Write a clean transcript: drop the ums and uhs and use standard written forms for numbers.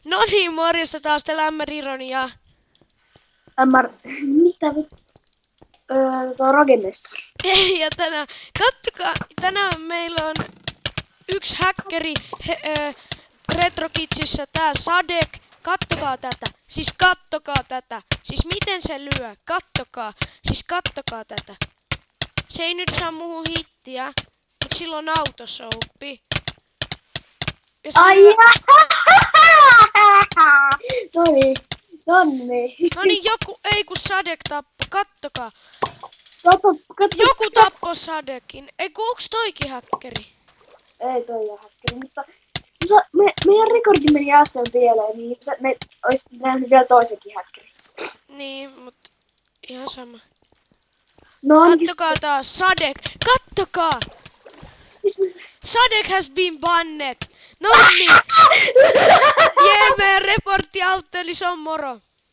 No niin, morjesta taas täällä Ämmärironiaa. Mitä tuo Rogemestar. Ja tänään meillä on yksi häkkeri RetroKidsissa, tää Sadek. Kattokaa tätä. Siis miten se lyö? Kattokaa tätä. Se ei nyt saa muuhun hittiä, mut sillä on autosouppi. Ja se Ai lyö... Nonni. No niin, ei kun Sadek tappoi, kattokaa. Katso. Joku tappoi Sadekin. Ei kun onks toikin häkkeri? Ei toi ole häkkeri, mutta meidän rekordi meni äsken pieleen, niin me ois nähnyt vielä toisenkin häkkeri. Niin, mut ihan sama. No ainakin Kattokaa taas, Sadek! Kattokaa! Sadek has been banned! No niin! Jee, meidän reportti autteli, se on moro!